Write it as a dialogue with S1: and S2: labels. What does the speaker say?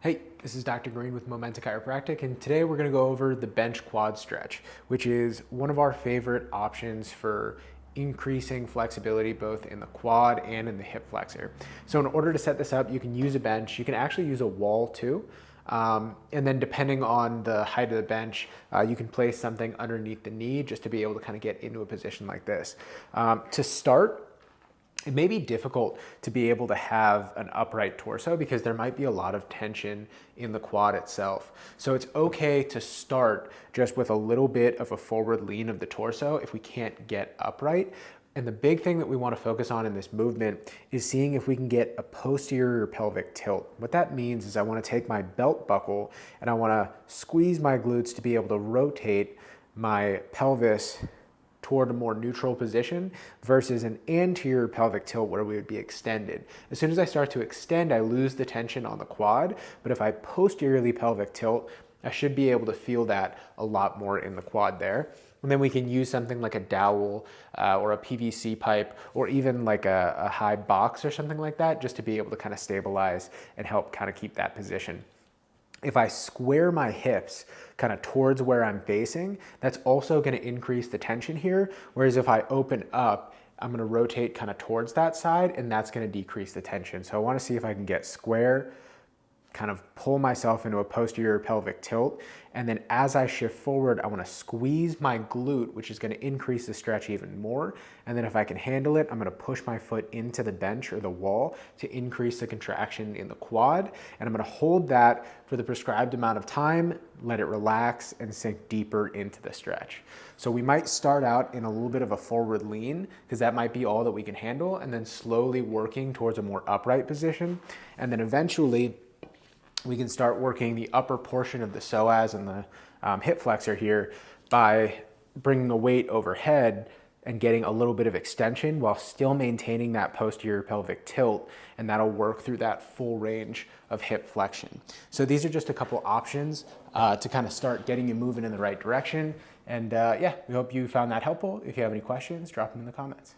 S1: Hey, this is Dr. Green with Momenta Chiropractic, and today we're going to go over the bench quad stretch, which is one of our favorite options for increasing flexibility both in the quad and in the hip flexor. So in order to set this up, you can use a bench. You can actually use a wall too. And then depending on the height of the bench, you can place something underneath the knee just to be able to kind of get into a position like this. To start, it may be difficult to be able to have an upright torso because there might be a lot of tension in the quad itself. So it's okay to start just with a little bit of a forward lean of the torso if we can't get upright. And the big thing that we want to focus on in this movement is seeing if we can get a posterior pelvic tilt. What that means is I want to take my belt buckle and I want to squeeze my glutes to be able to rotate my pelvis toward a more neutral position versus an anterior pelvic tilt where we would be extended. As soon as I start to extend, I lose the tension on the quad, but if I posteriorly pelvic tilt, I should be able to feel that a lot more in the quad there. And then we can use something like a dowel or a PVC pipe or even like a high box or something like that just to be able to kind of stabilize and help kind of keep that position. If I square my hips kind of towards where I'm facing, that's also going to increase the tension here. Whereas if I open up, I'm going to rotate kind of towards that side and that's going to decrease the tension. So I want to see if I can get square, kind of pull myself into a posterior pelvic tilt. And then as I shift forward, I want to squeeze my glute, which is going to increase the stretch even more. And then if I can handle it, I'm going to push my foot into the bench or the wall to increase the contraction in the quad. And I'm going to hold that for the prescribed amount of time, let it relax and sink deeper into the stretch. So we might start out in a little bit of a forward lean because that might be all that we can handle, and then slowly working towards a more upright position. And then eventually we can start working the upper portion of the psoas and the hip flexor here by bringing the weight overhead and getting a little bit of extension while still maintaining that posterior pelvic tilt, and that'll work through that full range of hip flexion. So these are just a couple options to kind of start getting you moving in the right direction. And yeah, we hope you found that helpful. If you have any questions, drop them in the comments.